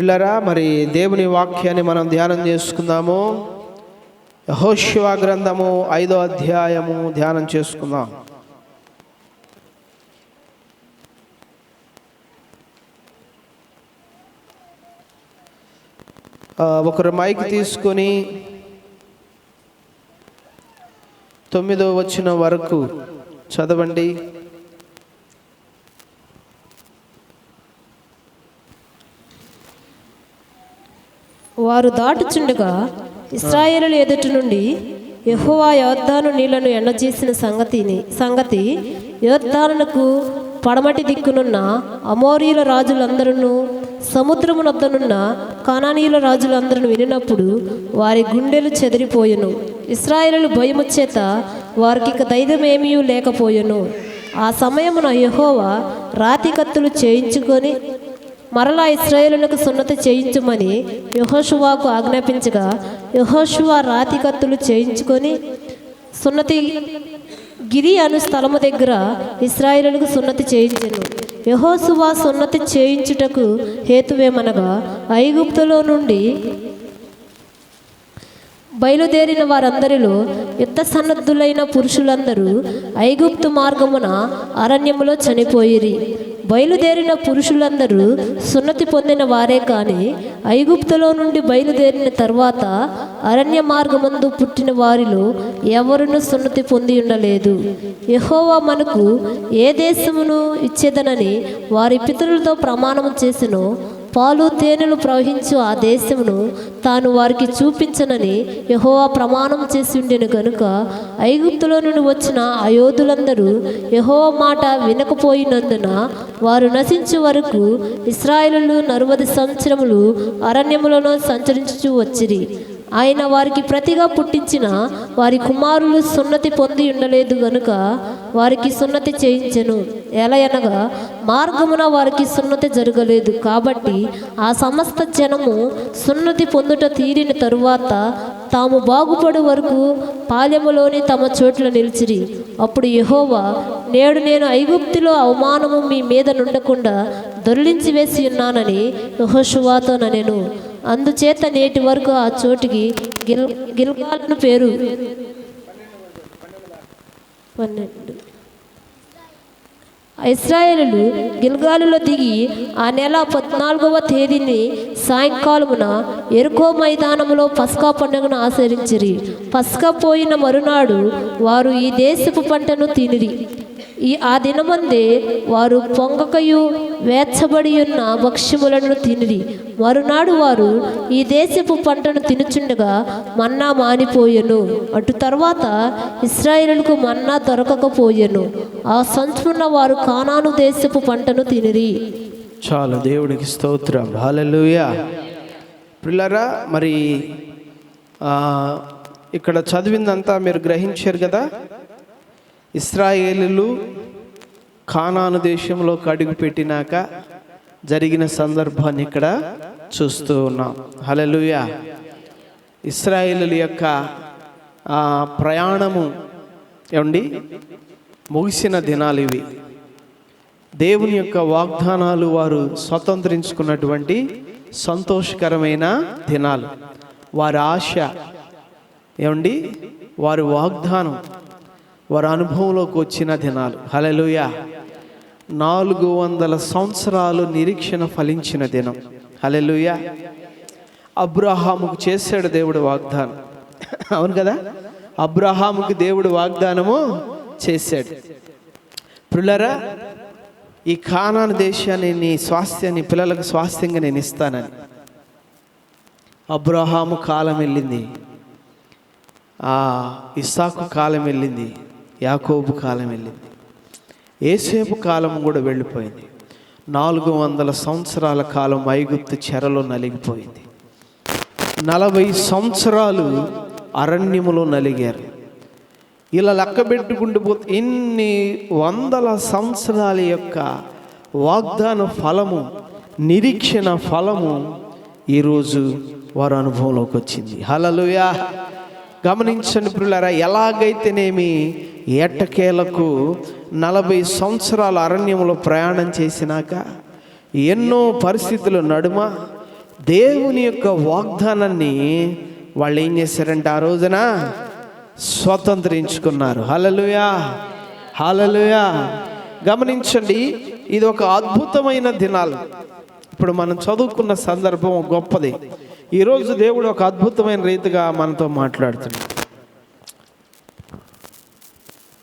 పిల్లరా, మరి దేవుని వాక్యాన్ని మనం ధ్యానం చేసుకుందాము. యెహోషువ గ్రంథము 5వ అధ్యాయము ధ్యానం చేసుకుందాం. ఒకరు మైక్ తీసుకొని 9వ వచనం వరకు చదవండి. వారు దాటుచుండగా ఇశ్రాయేలు ఎదుటి నుండి యెహోవా యొర్దాను నీళ్లను ఎండచేసిన సంగతి యొర్దానునకు పడమటి దిక్కునున్న అమోరీల రాజులందరూ సముద్రమునొద్దనున్న కనానీయుల రాజులందరూ వినినప్పుడు వారి గుండెలు చెదిరిపోయెను. ఇశ్రాయేలు భయము చేత వారికి ఇక ధైర్యమేమీ లేకపోయెను. ఆ సమయమున యెహోవా రాతి కత్తులు చేయించుకొని మరలా ఇశ్రాయేలులకు సున్నతి చేయించమని యెహోషువకు ఆజ్ఞాపించగా, యెహోషువ రాతి కత్తులు చేయించుకొని సున్నతి గిరి అను స్థలము దగ్గర ఇశ్రాయేలులకు సున్నతి చేయించెను. యెహోషువ సున్నతి చేయించుటకు హేతువేమనగా, ఐగుప్తులో నుండి బయలుదేరిన వారందరిలో యుద్ధ సన్నద్ధులైన పురుషులందరూ ఐగుప్తు మార్గమున అరణ్యములో చనిపోయిరి. బయలుదేరిన పురుషులందరూ సున్నతి పొందిన వారే కానీ ఐగుప్తులో నుండి బయలుదేరిన తర్వాత అరణ్య మార్గమందు పుట్టిన వారిలో ఎవరునూ సున్నతి పొంది ఉండలేదు. యెహోవా మనకు ఏ దేశమును ఇచ్చేదనని వారి పితరులతో ప్రమాణము చేసెనో, పాలు తేనెలు ప్రవహించు ఆ దేశమును తాను వారికి చూపించనని యెహోవా ప్రమాణం చేసి ఉండెను గనుక ఐగుప్తులో నుండి వచ్చిన అయోధులందరూ యెహోవా మాట వినకపోయినందున వారు నశించే వరకు ఇశ్రాయేలు 40 సంవత్సరములు అరణ్యములలో సంచరించుచూ వచ్చిరి. ఆయన వారికి ప్రతిగా పుట్టించిన వారి కుమారులు సున్నతి పొంది ఉండలేదు గనుక వారికి సున్నతి చేయించెను. ఎలయనగా మార్గమున వారికి సున్నతి జరగలేదు. కాబట్టి ఆ సమస్త జనము సున్నతి పొందుట తీరిన తరువాత తాము బాగుపడు వరకు పాలెములోని తమ చోట్ల నిలిచిరి. అప్పుడు యెహోవా, నేడు నేను ఐగుప్తులో అవమానము మీ మీద నుండకుండా దొర్లించి వేసి ఉన్నానని యెహోషువతో ననెను. అందుచేత నేటి వరకు ఆ చోటికి గిల్గాలు పేరు. 12 ఇశ్రాయేలు గిల్గాలులో దిగి ఆ నెల 14వ తేదీని సాయంకాలమున యెరికో మైదానములో పస్కా పండుగను ఆచరించిరి. పస్కా పోయిన మరునాడు వారు ఈ దేశపు పంటను తినిరి. ఆ దినమందే వారు పొంగకయు వేచ్చబడి ఉన్న భక్ష్యములను తినిరి. మరునాడు వారు ఈ దేశపు పంటను తినుచుండగా మన్నా మానిపోయెను. అటు తర్వాత ఇశ్రాయేలుకు మన్నా దొరకకపోయెను. ఆ సంచున్న వారు కానాను దేశపు పంటను తినిరి. చాలు, దేవుడికి స్తోత్రం. హల్లెలూయా. పిల్లరా, మరి ఇక్కడ చదివిందంతా మీరు గ్రహించారు కదా. ఇశ్రాయేలీలు కానాను దేశంలోకి అడుగు పెట్టినాక జరిగిన సందర్భాన్ని ఇక్కడ చూస్తూ ఉన్నాం. హల్లెలూయా. ఇశ్రాయేలీల యొక్క ప్రయాణము ముగిసిన దినాలు ఇవి. దేవుని యొక్క వాగ్దానాలు వారు స్వతంత్రించుకున్నటువంటి సంతోషకరమైన దినాలు. వారి ఆశ వారి వాగ్దానం, వారి అనుభవంలోకి వచ్చిన దినాలు. హల్లెలూయా. 400 సంవత్సరాలు నిరీక్షణ ఫలించిన దినం. హల్లెలూయా. అబ్రహాముకు చేశాడు దేవుడు వాగ్దానం. అవును కదా, అబ్రహాముకు దేవుడు వాగ్దానము చేశాడు. పిల్లరా, ఈ కానాను దేశాన్ని నీ స్వాస్థ్యాన్ని పిల్లలకు స్వాస్థ్యంగా నేను ఇస్తానని. అబ్రహాము కాలం వెళ్ళింది, ఇస్సాకు కాలం వెళ్ళింది, యాకోబు కాలం వెళ్ళింది, యేసేపు కాలం కూడా వెళ్ళిపోయింది. 400 సంవత్సరాల కాలం ఐగుప్తు చెరలో నలిగిపోయింది. 40 సంవత్సరాలు అరణ్యములో నలిగారు. ఇలా లెక్క పెట్టుకుంటూ పోతే ఇన్ని 100 సంవత్సరాల యొక్క వాగ్దాన ఫలము, నిరీక్షణ ఫలము ఈరోజు వారి అనుభవంలోకి వచ్చింది. హల్లెలూయా. గమనించండి ప్రియులారా, ఎలాగైతేనేమి ఏటకేలకు 40 సంవత్సరాల అరణ్యంలో ప్రయాణం చేసినాక ఎన్నో పరిస్థితుల నడుమ దేవుని యొక్క వాగ్దానాన్ని వాళ్ళు ఏం చేశారంటే ఆ రోజున స్వతంత్రించుకున్నారు. హల్లెలూయా, హల్లెలూయా. గమనించండి, ఇది ఒక అద్భుతమైన దినాలు. ఇప్పుడు మనం చదువుకున్న సందర్భం గొప్పది. ఈరోజు దేవుడు ఒక అద్భుతమైన రీతిగా మనతో మాట్లాడుతున్నాడు.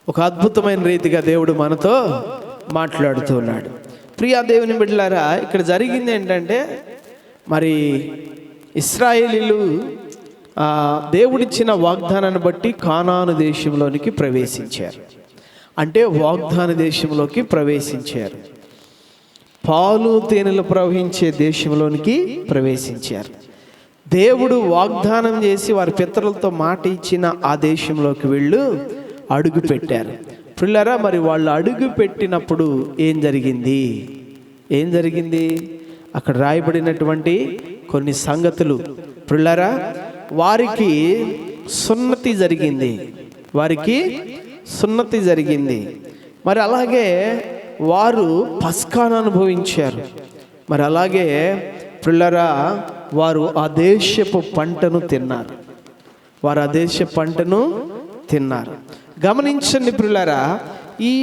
ఒక అద్భుతమైన రీతిగా దేవుడు మనతో మాట్లాడుతున్నాడు. ప్రియా దేవుని బిడ్డలారా, ఇక్కడ జరిగింది ఏంటంటే, మరి ఇశ్రాయేలీలు దేవుడిచ్చిన వాగ్దానాన్ని బట్టి కానాను దేశంలోనికి ప్రవేశించారు. అంటే వాగ్దాన దేశంలోకి ప్రవేశించారు. పాలు తేనెలు ప్రవహించే దేశంలోనికి ప్రవేశించారు. దేవుడు వాగ్దానం చేసి వారి పితరులతో మాట ఇచ్చిన ఆ దేశంలోకి వీళ్ళు అడుగు పెట్టారు. పిల్లరా, మరి వాళ్ళు అడుగు పెట్టినప్పుడు ఏం జరిగింది? అక్కడ రాయబడినటువంటి కొన్ని సంగతులు. పిల్లరా, వారికి సున్నతి జరిగింది. మరి అలాగే వారు పస్కాను అనుభవించారు. మరి అలాగే పిల్లరా, వారు ఆ దేశపు పంటను తిన్నారు. గమనించండి పిల్లరా, ఈ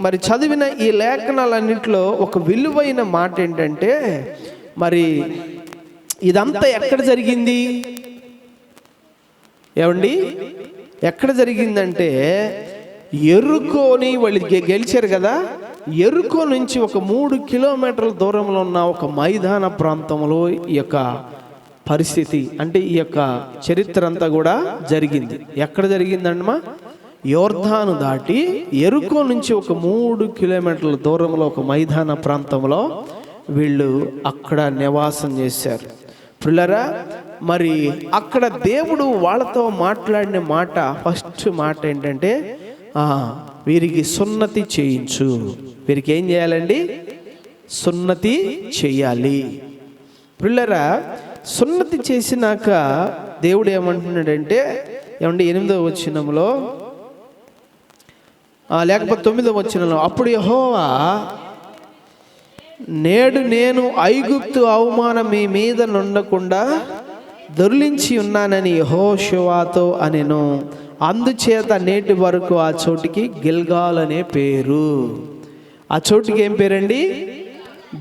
మరి చదివిన ఈ లేఖనాలన్నింటిలో ఒక విలువైన మాట ఏంటంటే, మరి ఇదంతా ఎక్కడ జరిగింది? ఏమండి, ఎక్కడ జరిగిందంటే ఎరుకోని వాళ్ళు గెలిచారు కదా. ఎరుకో నుంచి ఒక 3 కిలోమీటర్ల దూరంలో ఉన్న ఒక మైదాన ప్రాంతంలో ఈ యొక్క పరిస్థితి, అంటే ఈ యొక్క చరిత్ర అంతా కూడా జరిగింది. ఎక్కడ జరిగిందమ్మా? యోర్దాను దాటి ఎరుకో నుంచి ఒక 3 కిలోమీటర్ల దూరంలో ఒక మైదాన ప్రాంతంలో వీళ్ళు అక్కడ నివాసం చేశారు. పిల్లరా, మరి అక్కడ దేవుడు వాళ్ళతో మాట్లాడిన మాట, ఫస్ట్ మాట ఏంటంటే, వీరికి సున్నతి చేయించు. వీరికి ఏం చేయాలండి? సున్నతి చేయాలి. పిల్లరా, సున్నతి చేసినాక దేవుడు ఏమంటున్నాడంటే, ఏమండి 8వ వచనంలో లేకపోతే 9వ వచనంలో, అప్పుడు యెహోవా, నేడు నేను ఐగుప్తు అవమానం మీ మీద నుండకుండా దొర్లించి ఉన్నానని యెహోషువతో అనెను. అందుచేత నేటి వరకు ఆ చోటికి గిల్గాల్ అనే పేరు. ఆ చోటికి ఏం పేరండి?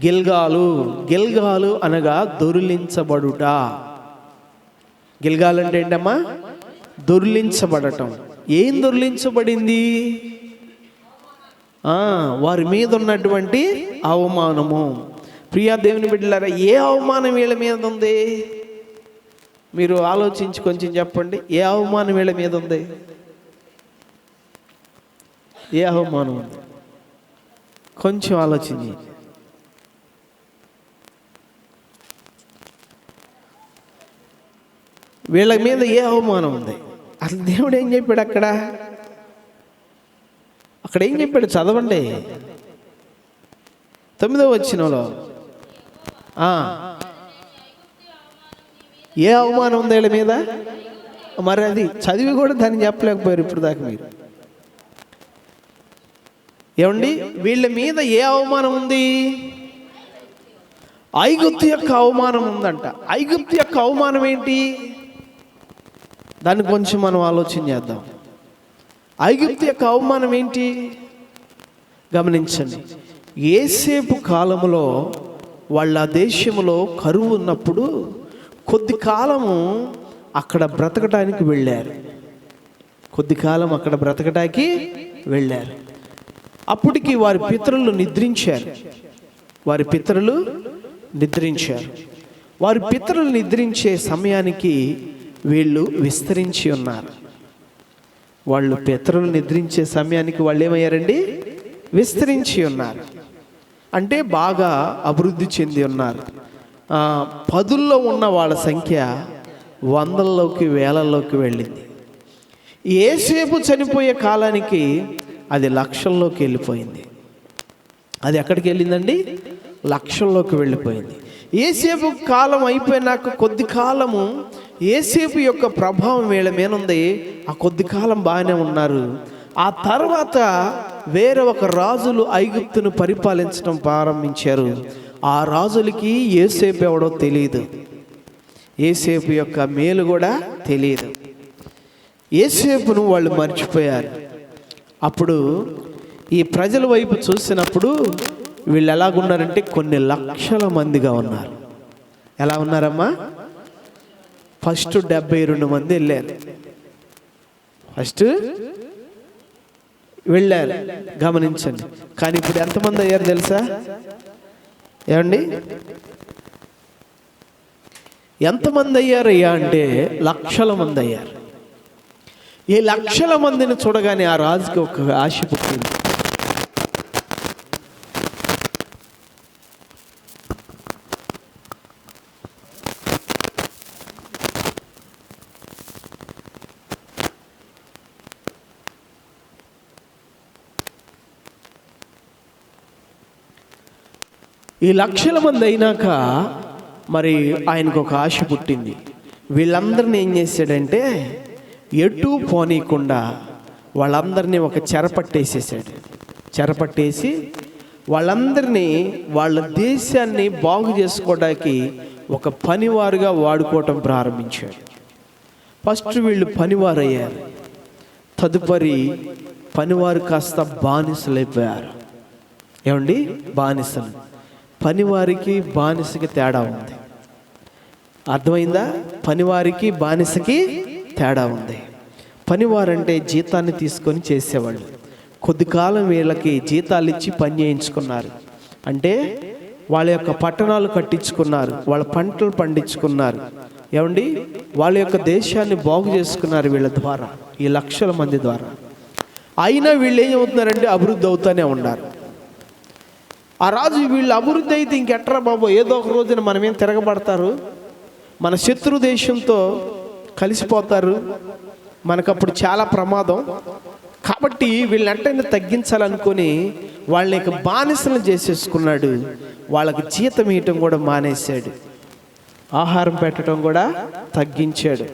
గిల్గాలు అనగా దొర్లించబడుట. గిల్గాల్ అంటే ఏంటమ్మా? దొర్లించబడటం. ఏం దొర్లించబడింది? వారి మీద ఉన్నటువంటి అవమానము. ప్రియా దేవుని బిడ్డలారా, ఏ అవమానం వీళ్ళ మీద ఉంది? మీరు ఆలోచించి కొంచెం చెప్పండి. ఏ అవమానం వీళ్ళ మీద ఉంది? ఏ అవమానం ఉంది? కొంచెం ఆలోచించి. వీళ్ళ మీద ఏ అవమానం ఉంది? అసలు దేవుడు ఏం చెప్పాడు అక్కడ? ఏం చెప్పాడు? చదవండి. 9వ వచనంలో ఏ అవమానం ఉంది వీళ్ళ మీద? మరి అది చదివి కూడా దాన్ని చెప్పలేకపోయారు ఇప్పుడు దాకా మీరు. ఏమండి, వీళ్ళ మీద ఏ అవమానం ఉంది? ఐగుప్తు యొక్క అవమానం ఉందంట. ఐగుప్తు యొక్క అవమానం ఏంటి? దాన్ని కొంచెం మనం ఆలోచన చేద్దాం. ఐగుప్తు యొక్క అవమానం ఏంటి? గమనించండి. యేసేపు కాలంలో వాళ్ళ దేశంలో కరువు ఉన్నప్పుడు కొద్ది కాలము అక్కడ బ్రతకటానికి వెళ్ళారు. అప్పటికి వారి పితరులు నిద్రించారు. వారి పితరులు నిద్రించే సమయానికి వీళ్ళు విస్తరించి ఉన్నారు. వాళ్ళు పితరులు నిద్రించే సమయానికి వాళ్ళు ఏమయ్యారండి? విస్తరించి ఉన్నారు. అంటే బాగా అభివృద్ధి చెంది ఉన్నారు. 10ల్లో ఉన్న వాళ్ళ సంఖ్య 100ల్లోకి 1000ల్లోకి వెళ్ళింది. యేసేపు చనిపోయే కాలానికి అది లక్షల్లోకి వెళ్ళిపోయింది. అది ఎక్కడికి వెళ్ళిందండి? లక్షల్లోకి వెళ్ళిపోయింది. యేసేపు కాలం అయిపోయినాక కొద్ది కాలము యేసేపు యొక్క ప్రభావం వీళ్ళ మీద ఉంది. ఆ కొద్ది కాలం బాగానే ఉన్నారు. ఆ తర్వాత వేరే ఒక రాజులు ఐగుప్తును పరిపాలించడం ప్రారంభించారు. ఆ రాజులకి యోసేపు ఎవడో తెలియదు, యోసేపు యొక్క మేలు కూడా తెలియదు. యోసేపును వాళ్ళు మర్చిపోయారు. అప్పుడు ఈ ప్రజల వైపు చూసినప్పుడు వీళ్ళు ఎలాగున్నారంటే కొన్ని లక్షల మందిగా ఉన్నారు. ఎలా ఉన్నారమ్మా? ఫస్ట్ 72 మంది వెళ్ళారు. ఫస్ట్ వెళ్ళారు, గమనించండి. కానీ ఇప్పుడు ఎంతమంది అయ్యారు తెలుసా? ఏమండి, ఎంతమంది అయ్యారయ్యా అంటే లక్షల మంది అయ్యారు. ఈ లక్షల మందిని చూడగానే ఆ రాజుకి ఒక ఆశ పుట్టింది. ఈ లక్షల మంది అయినాక మరి ఆయనకు ఒక ఆశ పుట్టింది. వీళ్ళందరినీ ఏం చేశాడంటే ఎటు పోనీయకుండా వాళ్ళందరినీ ఒక చెరపట్టేసేసాడు. చెరపట్టేసి వాళ్ళందరినీ వాళ్ళ దేశాన్ని బాగు చేసుకోవడానికి ఒక పనివారుగా వాడుకోవటం ప్రారంభించాడు. ఫస్ట్ వీళ్ళు పనివారు అయ్యారు. తదుపరి పనివారు కాస్త బానిసలైపోయారు. ఏమండి, బానిసలు. పనివారికి బానిసకి తేడా ఉంది. అర్థమైందా? పనివారికి బానిసకి తేడా ఉంది. పనివారంటే జీతాన్ని తీసుకొని చేసేవాళ్ళు. కొద్ది కాలం వీళ్ళకి జీతాలు ఇచ్చి పని చేయించుకున్నారు. అంటే వాళ్ళ యొక్క పట్టణాలు కట్టించుకున్నారు, వాళ్ళ పంటలు పండించుకున్నారు. ఏమండి, వాళ్ళ యొక్క దేశాన్ని బాగు చేసుకున్నారు వీళ్ళ ద్వారా, ఈ లక్షల మంది ద్వారా. అయినా వీళ్ళు ఏం అవుతున్నారంటే అభివృద్ధి అవుతూనే ఉన్నారు. ఆ రాజు వీళ్ళు అభివృద్ధి అయితే ఇంకెట్రా బాబు, ఏదో ఒక రోజున మనమేం తిరగబడతారు, మన శత్రు దేశంతో కలిసిపోతారు, మనకప్పుడు చాలా ప్రమాదం. కాబట్టి వీళ్ళంటే తగ్గించాలనుకొని వాళ్ళని ఇక బానిసలు చేసేసుకున్నాడు. వాళ్ళకి జీతం ఇవ్వటం కూడా మానేశాడు, ఆహారం పెట్టడం కూడా తగ్గించాడు.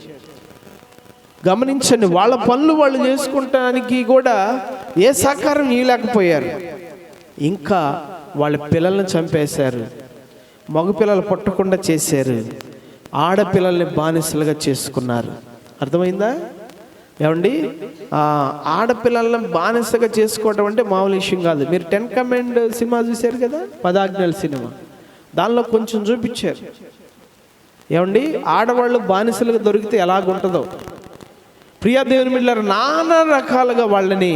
గమనించండి, వాళ్ళ పనులు వాళ్ళు చేసుకుంటానికి కూడా ఏ సహకారం ఇవ్వలేకపోయారు. ఇంకా వాళ్ళ పిల్లల్ని చంపేశారు, మగపిల్లలు పుట్టకుండా చేశారు, ఆడపిల్లల్ని బానిసలుగా చేసుకున్నారు. అర్థమైందా? ఏమండి, ఆడపిల్లలను బానిసగా చేసుకోవడం అంటే మామూలు విషయం కాదు. మీరు 10 కమాండ్ సినిమా చూశారు కదా, 10 ఆజ్ఞల సినిమా, దానిలో కొంచెం చూపించారు. ఏమండి, ఆడవాళ్ళు బానిసలుగా దొరికితే ఎలాగుంటుందో. ప్రియా దేవుని బిడ్డలారా, నానా రకాలుగా వాళ్ళని